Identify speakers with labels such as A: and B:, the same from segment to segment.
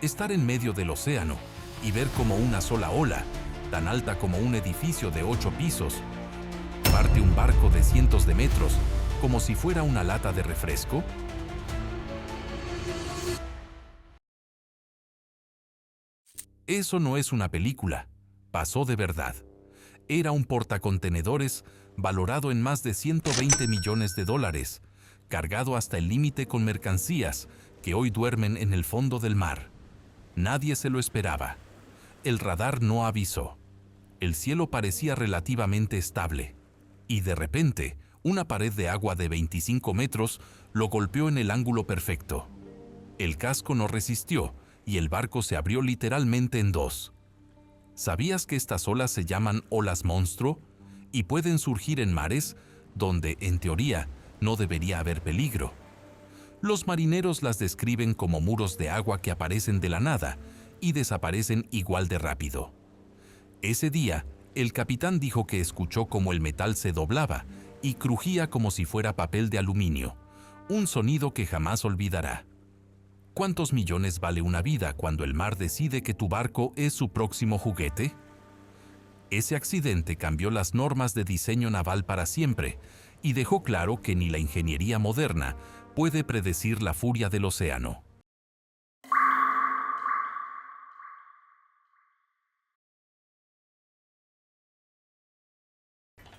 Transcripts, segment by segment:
A: Estar en medio del océano y ver cómo una sola ola, tan alta como un edificio de 8 pisos, parte un barco de cientos de metros como si fuera una lata de refresco. Eso no es una película, pasó de verdad. Era un portacontenedores valorado en más de 120 millones de dólares, cargado hasta el límite con mercancías que hoy duermen en el fondo del mar. Nadie se lo esperaba. El radar no avisó. El cielo parecía relativamente estable. Y de repente, una pared de agua de 25 metros lo golpeó en el ángulo perfecto. El casco no resistió y el barco se abrió literalmente en dos. ¿Sabías que estas olas se llaman olas monstruo y pueden surgir en mares donde, en teoría, no debería haber peligro? Los marineros las describen como muros de agua que aparecen de la nada y desaparecen igual de rápido. Ese día, el capitán dijo que escuchó cómo el metal se doblaba y crujía como si fuera papel de aluminio, un sonido que jamás olvidará. ¿Cuántos millones vale una vida cuando el mar decide que tu barco es su próximo juguete? Ese accidente cambió las normas de diseño naval para siempre y dejó claro que ni la ingeniería moderna puede predecir la furia del océano.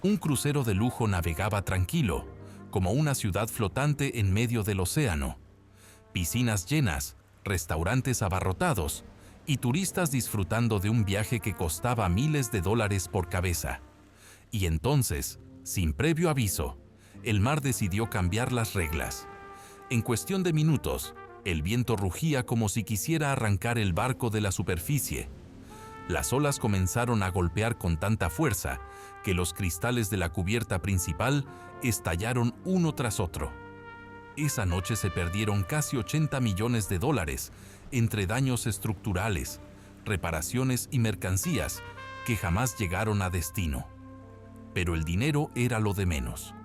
A: Un crucero de lujo navegaba tranquilo, como una ciudad flotante en medio del océano. Piscinas llenas, restaurantes abarrotados y turistas disfrutando de un viaje que costaba miles de dólares por cabeza. Y entonces, sin previo aviso, el mar decidió cambiar las reglas. En cuestión de minutos, el viento rugía como si quisiera arrancar el barco de la superficie. Las olas comenzaron a golpear con tanta fuerza que los cristales de la cubierta principal estallaron uno tras otro. Esa noche se perdieron casi 80 millones de dólares entre daños estructurales, reparaciones y mercancías que jamás llegaron a destino. Pero el dinero era lo de menos.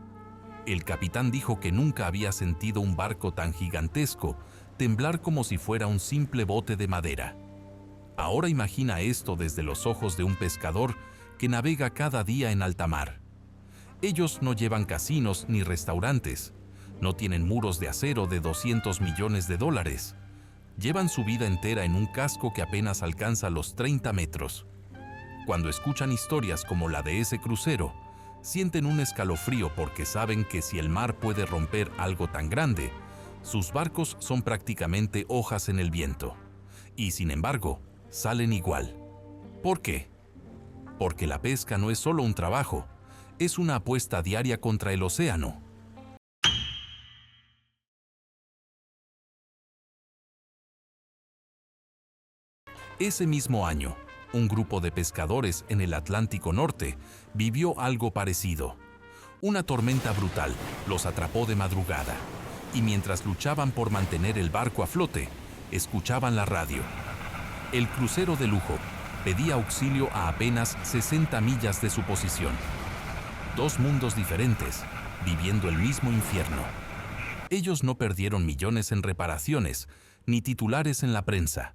A: El capitán dijo que nunca había sentido un barco tan gigantesco temblar como si fuera un simple bote de madera. Ahora imagina esto desde los ojos de un pescador que navega cada día en alta mar. Ellos no llevan casinos ni restaurantes, no tienen muros de acero de 200 millones de dólares. Llevan su vida entera en un casco que apenas alcanza los 30 metros. Cuando escuchan historias como la de ese crucero, sienten un escalofrío porque saben que si el mar puede romper algo tan grande, sus barcos son prácticamente hojas en el viento. Y sin embargo, salen igual. ¿Por qué? Porque la pesca no es solo un trabajo, es una apuesta diaria contra el océano. Ese mismo año, un grupo de pescadores en el Atlántico Norte vivió algo parecido. Una tormenta brutal los atrapó de madrugada, y mientras luchaban por mantener el barco a flote, escuchaban la radio. El crucero de lujo pedía auxilio a apenas 60 millas de su posición. Dos mundos diferentes, viviendo el mismo infierno. Ellos no perdieron millones en reparaciones, ni titulares en la prensa,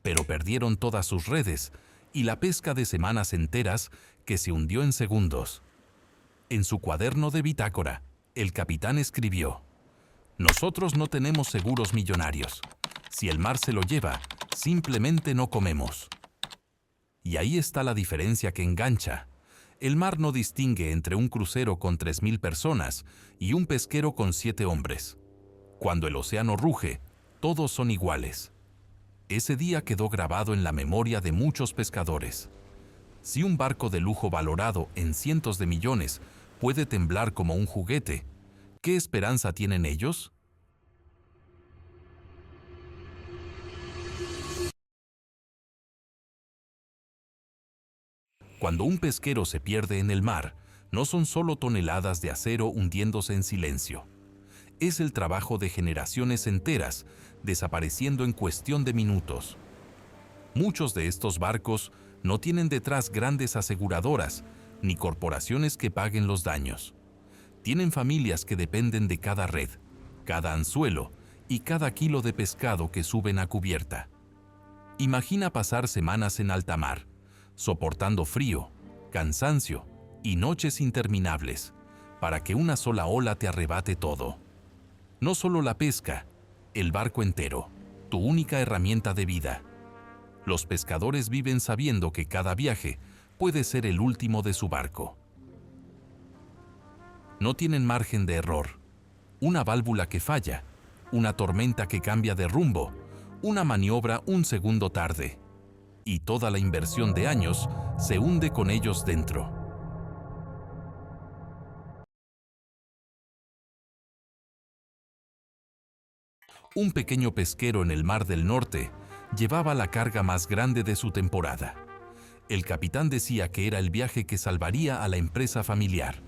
A: pero perdieron todas sus redes y la pesca de semanas enteras que se hundió en segundos. En su cuaderno de bitácora, el capitán escribió: «Nosotros no tenemos seguros millonarios. Si el mar se lo lleva, simplemente no comemos». Y ahí está la diferencia que engancha. El mar no distingue entre un crucero con 3,000 personas y un pesquero con 7 hombres. Cuando el océano ruge, todos son iguales. Ese día quedó grabado en la memoria de muchos pescadores. Si un barco de lujo valorado en cientos de millones puede temblar como un juguete, ¿qué esperanza tienen ellos? Cuando un pesquero se pierde en el mar, no son solo toneladas de acero hundiéndose en silencio. Es el trabajo de generaciones enteras, desapareciendo en cuestión de minutos. Muchos de estos barcos no tienen detrás grandes aseguradoras, ni corporaciones que paguen los daños. Tienen familias que dependen de cada red, cada anzuelo y cada kilo de pescado que suben a cubierta. Imagina pasar semanas en alta mar, soportando frío, cansancio y noches interminables, para que una sola ola te arrebate todo. No solo la pesca, el barco entero, tu única herramienta de vida. Los pescadores viven sabiendo que cada viaje puede ser el último de su barco. No tienen margen de error. Una válvula que falla, una tormenta que cambia de rumbo, una maniobra un segundo tarde. Y toda la inversión de años se hunde con ellos dentro. Un pequeño pesquero en el Mar del Norte llevaba la carga más grande de su temporada. El capitán decía que era el viaje que salvaría a la empresa familiar.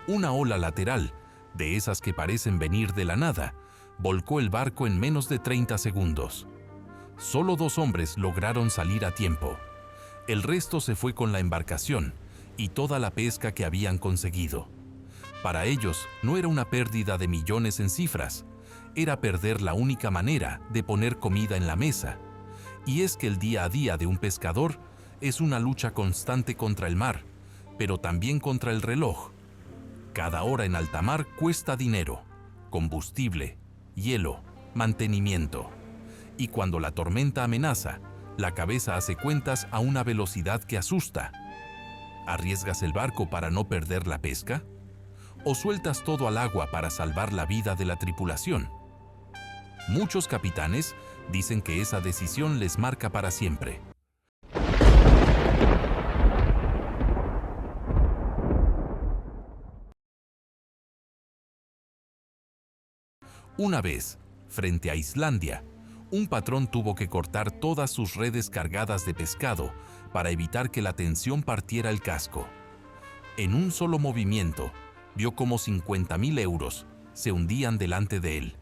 A: Una ola lateral, de esas que parecen venir de la nada, volcó el barco en menos de 30 segundos. Solo 2 hombres lograron salir a tiempo. El resto se fue con la embarcación y toda la pesca que habían conseguido. Para ellos no era una pérdida de millones en cifras, era perder la única manera de poner comida en la mesa. Y es que el día a día de un pescador es una lucha constante contra el mar, pero también contra el reloj. Cada hora en alta mar cuesta dinero, combustible, hielo, mantenimiento. Y cuando la tormenta amenaza, la cabeza hace cuentas a una velocidad que asusta. ¿Arriesgas el barco para no perder la pesca? ¿O sueltas todo al agua para salvar la vida de la tripulación? Muchos capitanes dicen que esa decisión les marca para siempre. Una vez, frente a Islandia, un patrón tuvo que cortar todas sus redes cargadas de pescado para evitar que la tensión partiera el casco. En un solo movimiento, vio cómo 50.000 euros se hundían delante de él.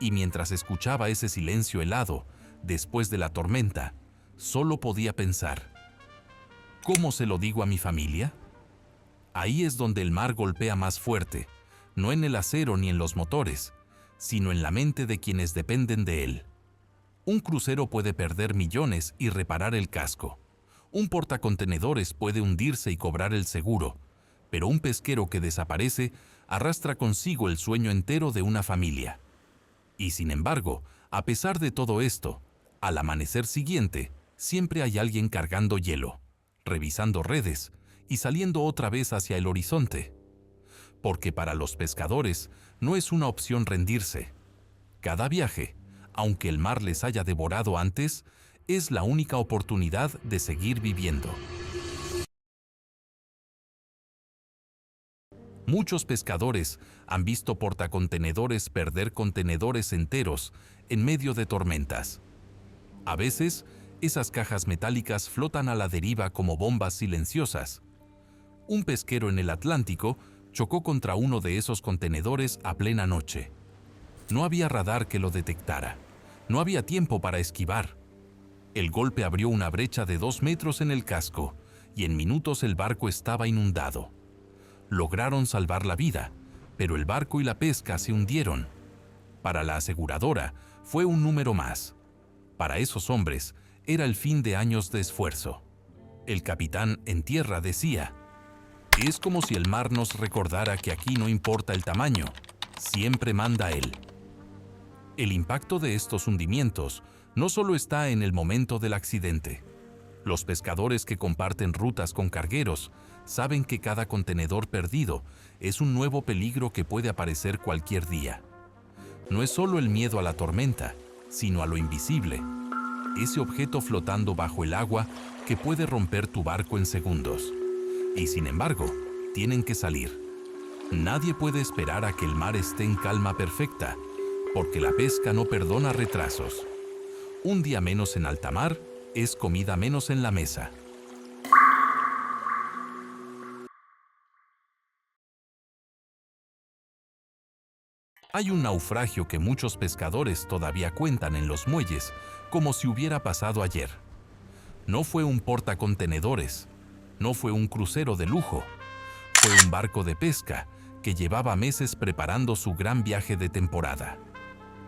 A: Y mientras escuchaba ese silencio helado, después de la tormenta, solo podía pensar: ¿cómo se lo digo a mi familia? Ahí es donde el mar golpea más fuerte, no en el acero ni en los motores, sino en la mente de quienes dependen de él. Un crucero puede perder millones y reparar el casco. Un portacontenedores puede hundirse y cobrar el seguro, pero un pesquero que desaparece arrastra consigo el sueño entero de una familia. Y sin embargo, a pesar de todo esto, al amanecer siguiente, siempre hay alguien cargando hielo, revisando redes y saliendo otra vez hacia el horizonte. Porque para los pescadores no es una opción rendirse. Cada viaje, aunque el mar les haya devorado antes, es la única oportunidad de seguir viviendo. Muchos pescadores han visto portacontenedores perder contenedores enteros en medio de tormentas. A veces, esas cajas metálicas flotan a la deriva como bombas silenciosas. Un pesquero en el Atlántico chocó contra uno de esos contenedores a plena noche. No había radar que lo detectara. No había tiempo para esquivar. El golpe abrió una brecha de 2 metros en el casco y en minutos el barco estaba inundado. Lograron salvar la vida, pero el barco y la pesca se hundieron. Para la aseguradora fue un número más. Para esos hombres era el fin de años de esfuerzo. El capitán en tierra decía: es como si el mar nos recordara que aquí no importa el tamaño, siempre manda él. El impacto de estos hundimientos no solo está en el momento del accidente. Los pescadores que comparten rutas con cargueros saben que cada contenedor perdido es un nuevo peligro que puede aparecer cualquier día. No es solo el miedo a la tormenta, sino a lo invisible, ese objeto flotando bajo el agua que puede romper tu barco en segundos. Y sin embargo, tienen que salir. Nadie puede esperar a que el mar esté en calma perfecta, porque la pesca no perdona retrasos. Un día menos en alta mar es comida menos en la mesa. Hay un naufragio que muchos pescadores todavía cuentan en los muelles como si hubiera pasado ayer. No fue un portacontenedores, no fue un crucero de lujo, fue un barco de pesca que llevaba meses preparando su gran viaje de temporada.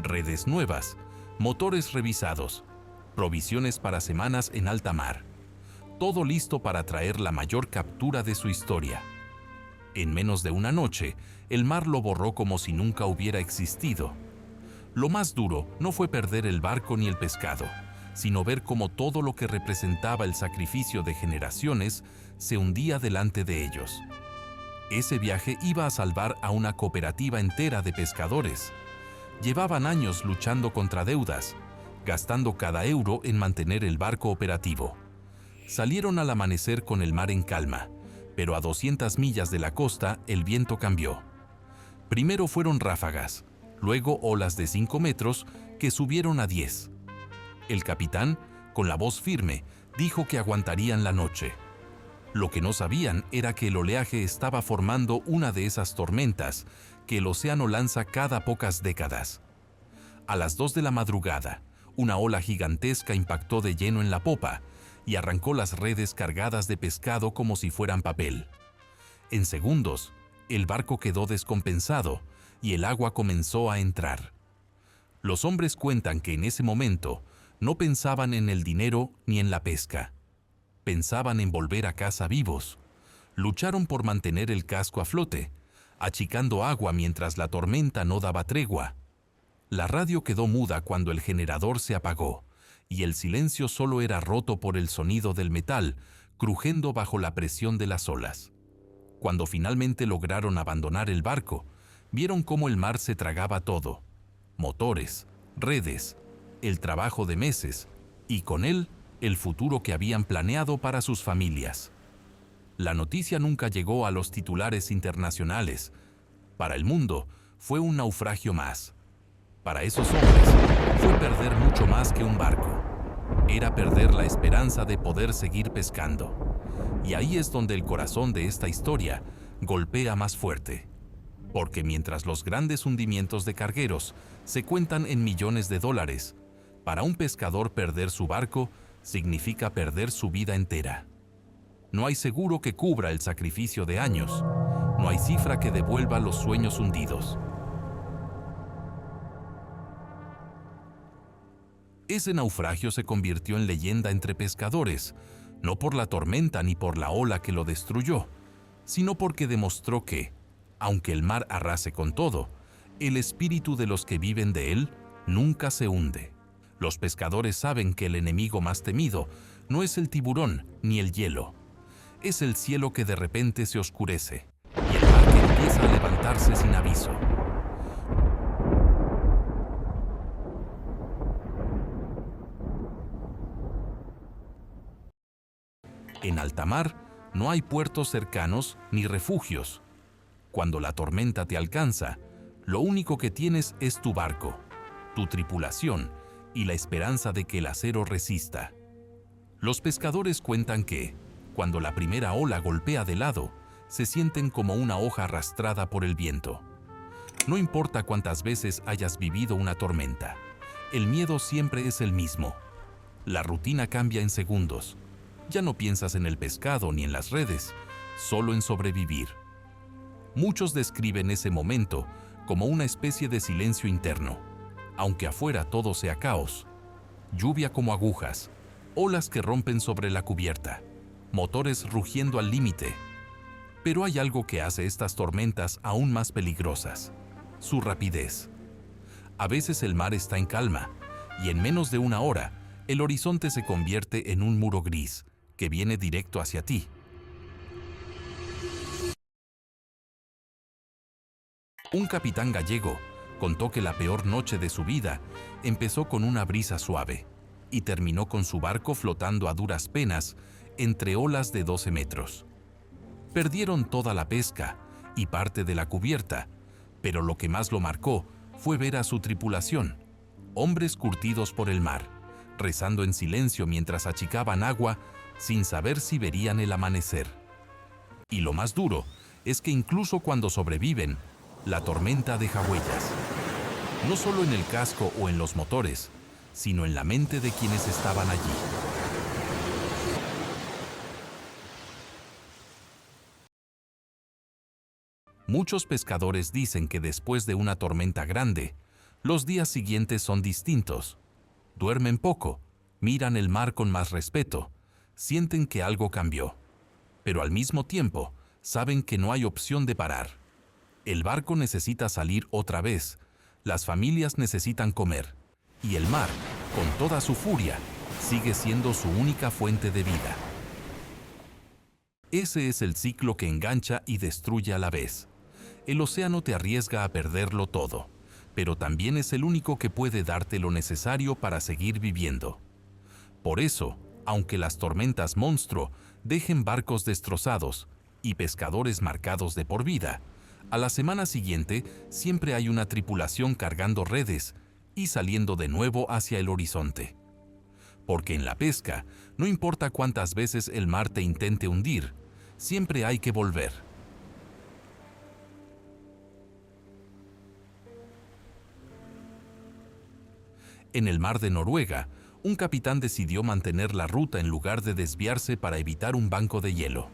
A: Redes nuevas, motores revisados, provisiones para semanas en alta mar. Todo listo para traer la mayor captura de su historia. En menos de una noche, el mar lo borró como si nunca hubiera existido. Lo más duro no fue perder el barco ni el pescado, sino ver cómo todo lo que representaba el sacrificio de generaciones se hundía delante de ellos. Ese viaje iba a salvar a una cooperativa entera de pescadores. Llevaban años luchando contra deudas, gastando cada euro en mantener el barco operativo. Salieron al amanecer con el mar en calma, pero a 200 millas de la costa el viento cambió. Primero fueron ráfagas, luego olas de 5 metros que subieron a 10. El capitán, con la voz firme, dijo que aguantarían la noche. Lo que no sabían era que el oleaje estaba formando una de esas tormentas que el océano lanza cada pocas décadas. A las 2 de la madrugada, una ola gigantesca impactó de lleno en la popa y arrancó las redes cargadas de pescado como si fueran papel. En segundos, el barco quedó descompensado y el agua comenzó a entrar. Los hombres cuentan que en ese momento no pensaban en el dinero ni en la pesca. Pensaban en volver a casa vivos. Lucharon por mantener el casco a flote, achicando agua mientras la tormenta no daba tregua. La radio quedó muda cuando el generador se apagó, y el silencio solo era roto por el sonido del metal, crujiendo bajo la presión de las olas. Cuando finalmente lograron abandonar el barco, vieron cómo el mar se tragaba todo: motores, redes, el trabajo de meses, y con él, el futuro que habían planeado para sus familias. La noticia nunca llegó a los titulares internacionales. Para el mundo, fue un naufragio más. Para esos hombres, fue perder mucho más que un barco. Era perder la esperanza de poder seguir pescando. Y ahí es donde el corazón de esta historia golpea más fuerte. Porque mientras los grandes hundimientos de cargueros se cuentan en millones de dólares, para un pescador perder su barco significa perder su vida entera. No hay seguro que cubra el sacrificio de años. No hay cifra que devuelva los sueños hundidos. Ese naufragio se convirtió en leyenda entre pescadores, no por la tormenta ni por la ola que lo destruyó, sino porque demostró que, aunque el mar arrase con todo, el espíritu de los que viven de él nunca se hunde. Los pescadores saben que el enemigo más temido no es el tiburón ni el hielo. Es el cielo que de repente se oscurece y el mar que empieza a levantarse sin aviso. En alta mar no hay puertos cercanos ni refugios. Cuando la tormenta te alcanza, lo único que tienes es tu barco, tu tripulación y la esperanza de que el acero resista. Los pescadores cuentan que, cuando la primera ola golpea de lado, se sienten como una hoja arrastrada por el viento. No importa cuántas veces hayas vivido una tormenta, el miedo siempre es el mismo. La rutina cambia en segundos. Ya no piensas en el pescado ni en las redes, solo en sobrevivir. Muchos describen ese momento como una especie de silencio interno, aunque afuera todo sea caos. Lluvia como agujas, olas que rompen sobre la cubierta, motores rugiendo al límite. Pero hay algo que hace estas tormentas aún más peligrosas: su rapidez. A veces el mar está en calma, y en menos de una hora, el horizonte se convierte en un muro gris que viene directo hacia ti. Un capitán gallego contó que la peor noche de su vida empezó con una brisa suave y terminó con su barco flotando a duras penas entre olas de 12 metros. Perdieron toda la pesca y parte de la cubierta, pero lo que más lo marcó fue ver a su tripulación, hombres curtidos por el mar, rezando en silencio mientras achicaban agua sin saber si verían el amanecer. Y lo más duro es que incluso cuando sobreviven, la tormenta deja huellas. No solo en el casco o en los motores, sino en la mente de quienes estaban allí. Muchos pescadores dicen que después de una tormenta grande, los días siguientes son distintos. Duermen poco, miran el mar con más respeto, sienten que algo cambió, pero al mismo tiempo saben que no hay opción de parar. El barco necesita salir otra vez, las familias necesitan comer, y el mar, con toda su furia, sigue siendo su única fuente de vida. Ese es el ciclo que engancha y destruye a la vez. El océano te arriesga a perderlo todo, pero también es el único que puede darte lo necesario para seguir viviendo. Por eso, aunque las tormentas monstruo dejen barcos destrozados y pescadores marcados de por vida, a la semana siguiente siempre hay una tripulación cargando redes y saliendo de nuevo hacia el horizonte. Porque en la pesca, no importa cuántas veces el mar te intente hundir, siempre hay que volver. En el mar de Noruega, un capitán decidió mantener la ruta en lugar de desviarse para evitar un banco de hielo.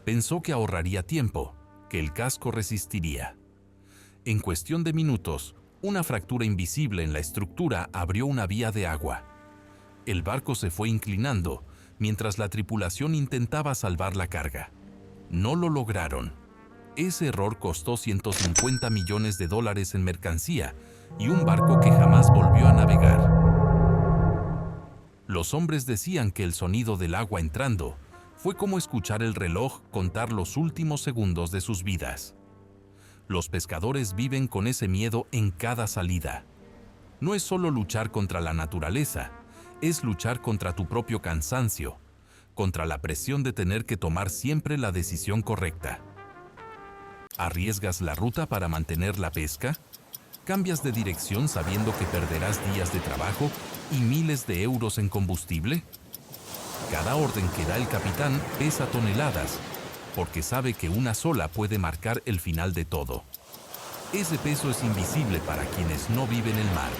A: Pensó que ahorraría tiempo, que el casco resistiría. En cuestión de minutos, una fractura invisible en la estructura abrió una vía de agua. El barco se fue inclinando, mientras la tripulación intentaba salvar la carga. No lo lograron. Ese error costó $150 millones en mercancía y un barco que jamás volvió a navegar. Los hombres decían que el sonido del agua entrando fue como escuchar el reloj contar los últimos segundos de sus vidas. Los pescadores viven con ese miedo en cada salida. No es solo luchar contra la naturaleza, es luchar contra tu propio cansancio, contra la presión de tener que tomar siempre la decisión correcta. ¿Arriesgas la ruta para mantener la pesca? ¿Cambias de dirección sabiendo que perderás días de trabajo y miles de euros en combustible? Cada orden que da el capitán pesa toneladas, porque sabe que una sola puede marcar el final de todo. Ese peso es invisible para quienes no viven el mar.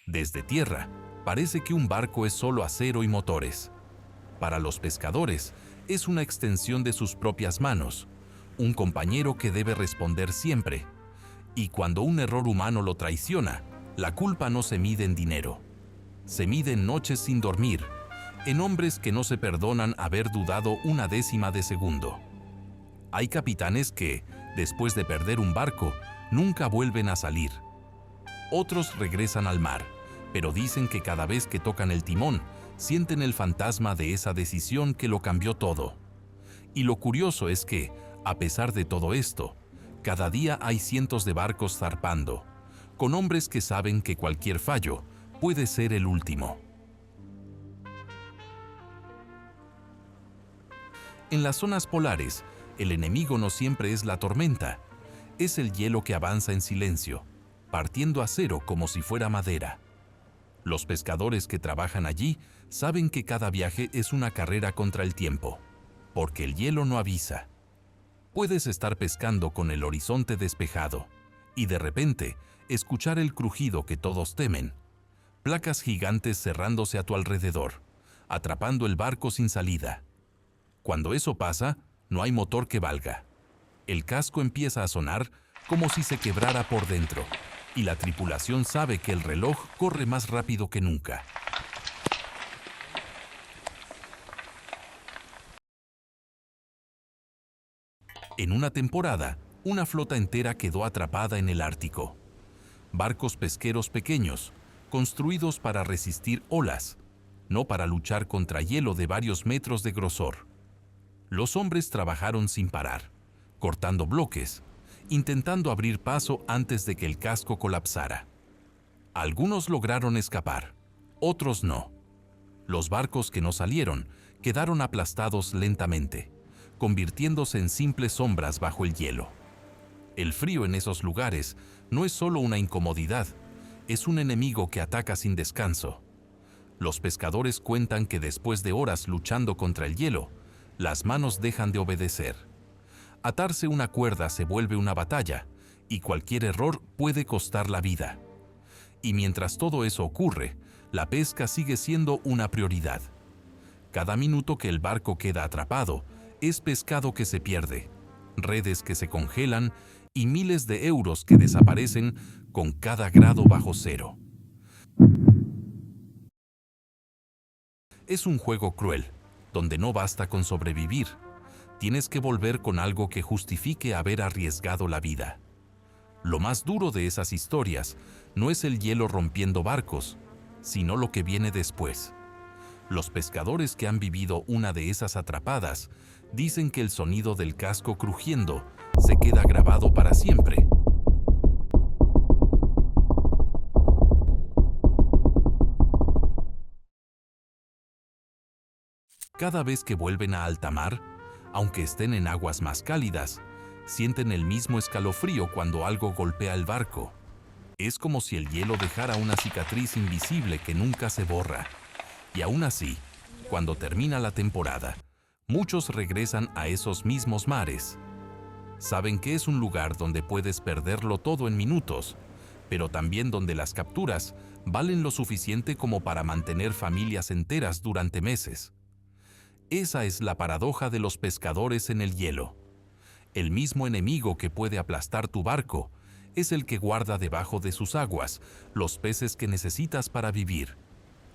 A: Desde tierra, parece que un barco es solo acero y motores. Para los pescadores, es una extensión de sus propias manos, un compañero que debe responder siempre. Y cuando un error humano lo traiciona, la culpa no se mide en dinero. Se mide en noches sin dormir, en hombres que no se perdonan haber dudado una décima de segundo. Hay capitanes que, después de perder un barco, nunca vuelven a salir. Otros regresan al mar, pero dicen que cada vez que tocan el timón, sienten el fantasma de esa decisión que lo cambió todo. Y lo curioso es que, a pesar de todo esto, cada día hay cientos de barcos zarpando, con hombres que saben que cualquier fallo puede ser el último. En las zonas polares, el enemigo no siempre es la tormenta, es el hielo que avanza en silencio, partiendo acero como si fuera madera. Los pescadores que trabajan allí saben que cada viaje es una carrera contra el tiempo, porque el hielo no avisa. Puedes estar pescando con el horizonte despejado y de repente escuchar el crujido que todos temen, placas gigantes cerrándose a tu alrededor, atrapando el barco sin salida. Cuando eso pasa, no hay motor que valga. El casco empieza a sonar como si se quebrara por dentro, y la tripulación sabe que el reloj corre más rápido que nunca. En una temporada, una flota entera quedó atrapada en el Ártico. Barcos pesqueros pequeños, construidos para resistir olas, no para luchar contra hielo de varios metros de grosor. Los hombres trabajaron sin parar, cortando bloques, intentando abrir paso antes de que el casco colapsara. Algunos lograron escapar, otros no. Los barcos que no salieron quedaron aplastados lentamente, convirtiéndose en simples sombras bajo el hielo. El frío en esos lugares no es solo una incomodidad, es un enemigo que ataca sin descanso. Los pescadores cuentan que después de horas luchando contra el hielo, las manos dejan de obedecer. Atarse una cuerda se vuelve una batalla, y cualquier error puede costar la vida. Y mientras todo eso ocurre, la pesca sigue siendo una prioridad. Cada minuto que el barco queda atrapado, es pescado que se pierde, redes que se congelan y miles de euros que desaparecen con cada grado bajo cero. Es un juego cruel, donde no basta con sobrevivir. Tienes que volver con algo que justifique haber arriesgado la vida. Lo más duro de esas historias no es el hielo rompiendo barcos, sino lo que viene después. Los pescadores que han vivido una de esas atrapadas dicen que el sonido del casco crujiendo se queda grabado para siempre. Cada vez que vuelven a alta mar, aunque estén en aguas más cálidas, sienten el mismo escalofrío cuando algo golpea el barco. Es como si el hielo dejara una cicatriz invisible que nunca se borra. Y aún así, cuando termina la temporada, muchos regresan a esos mismos mares. Saben que es un lugar donde puedes perderlo todo en minutos, pero también donde las capturas valen lo suficiente como para mantener familias enteras durante meses. Esa es la paradoja de los pescadores en el hielo. El mismo enemigo que puede aplastar tu barco es el que guarda debajo de sus aguas los peces que necesitas para vivir.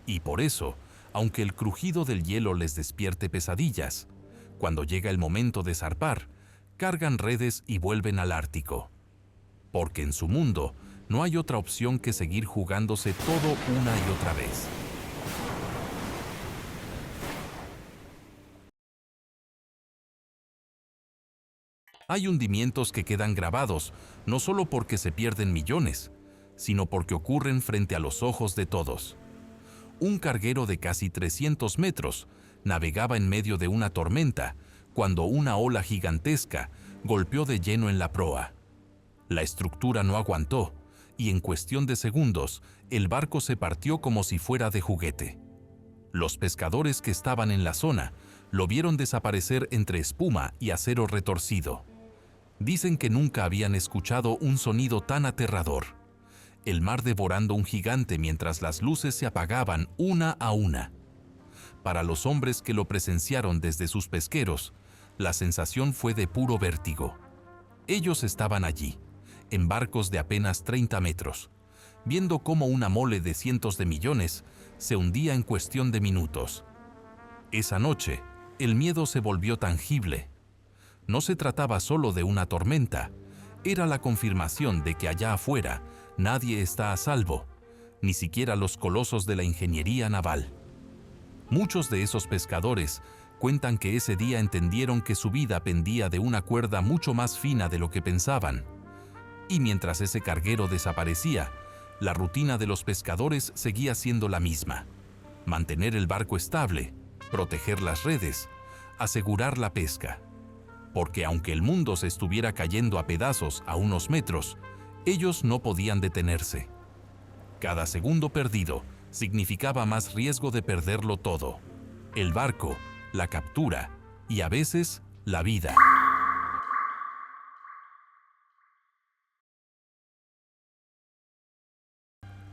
A: Y por eso, aunque el crujido del hielo les despierte pesadillas, cuando llega el momento de zarpar, cargan redes y vuelven al Ártico. Porque en su mundo no hay otra opción que seguir jugándose todo una y otra vez. Hay hundimientos que quedan grabados, no solo porque se pierden millones, sino porque ocurren frente a los ojos de todos. Un carguero de casi 300 metros navegaba en medio de una tormenta cuando una ola gigantesca golpeó de lleno en la proa. La estructura no aguantó y en cuestión de segundos el barco se partió como si fuera de juguete. Los pescadores que estaban en la zona lo vieron desaparecer entre espuma y acero retorcido. Dicen que nunca habían escuchado un sonido tan aterrador. El mar devorando un gigante mientras las luces se apagaban una a una. Para los hombres que lo presenciaron desde sus pesqueros, la sensación fue de puro vértigo. Ellos estaban allí, en barcos de apenas 30 metros, viendo cómo una mole de cientos de millones se hundía en cuestión de minutos. Esa noche, el miedo se volvió tangible. No se trataba solo de una tormenta, era la confirmación de que allá afuera nadie está a salvo, ni siquiera los colosos de la ingeniería naval. Muchos de esos pescadores cuentan que ese día entendieron que su vida pendía de una cuerda mucho más fina de lo que pensaban. Y mientras ese carguero desaparecía, la rutina de los pescadores seguía siendo la misma: mantener el barco estable, proteger las redes, asegurar la pesca. Porque aunque el mundo se estuviera cayendo a pedazos a unos metros, ellos no podían detenerse. Cada segundo perdido significaba más riesgo de perderlo todo: el barco, la captura y a veces la vida.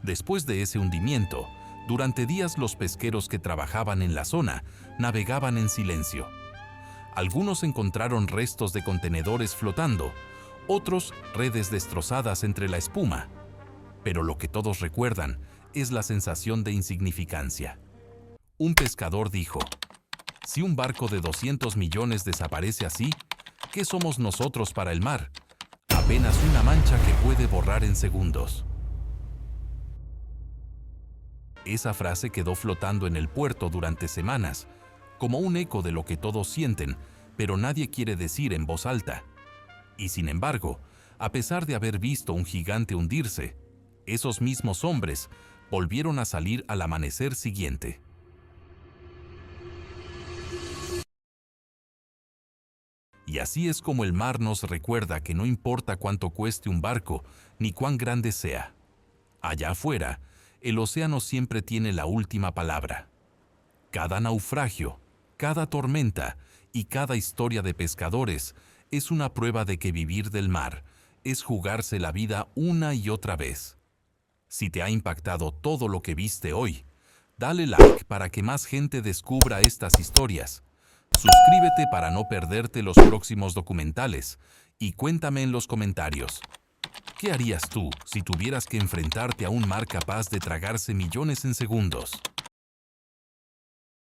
A: Después de ese hundimiento, durante días los pesqueros que trabajaban en la zona navegaban en silencio. Algunos encontraron restos de contenedores flotando, otros redes destrozadas entre la espuma. Pero lo que todos recuerdan es la sensación de insignificancia. Un pescador dijo: si un barco de 200 millones desaparece así, ¿qué somos nosotros para el mar? Apenas una mancha que puede borrar en segundos. Esa frase quedó flotando en el puerto durante semanas, como un eco de lo que todos sienten, pero nadie quiere decir en voz alta. Y sin embargo, a pesar de haber visto un gigante hundirse, esos mismos hombres volvieron a salir al amanecer siguiente. Y así es como el mar nos recuerda que no importa cuánto cueste un barco, ni cuán grande sea. Allá afuera, el océano siempre tiene la última palabra. Cada naufragio, cada tormenta y cada historia de pescadores es una prueba de que vivir del mar es jugarse la vida una y otra vez. Si te ha impactado todo lo que viste hoy, dale like para que más gente descubra estas historias. Suscríbete para no perderte los próximos documentales y cuéntame en los comentarios. ¿Qué harías tú si tuvieras que enfrentarte a un mar capaz de tragarse millones en segundos?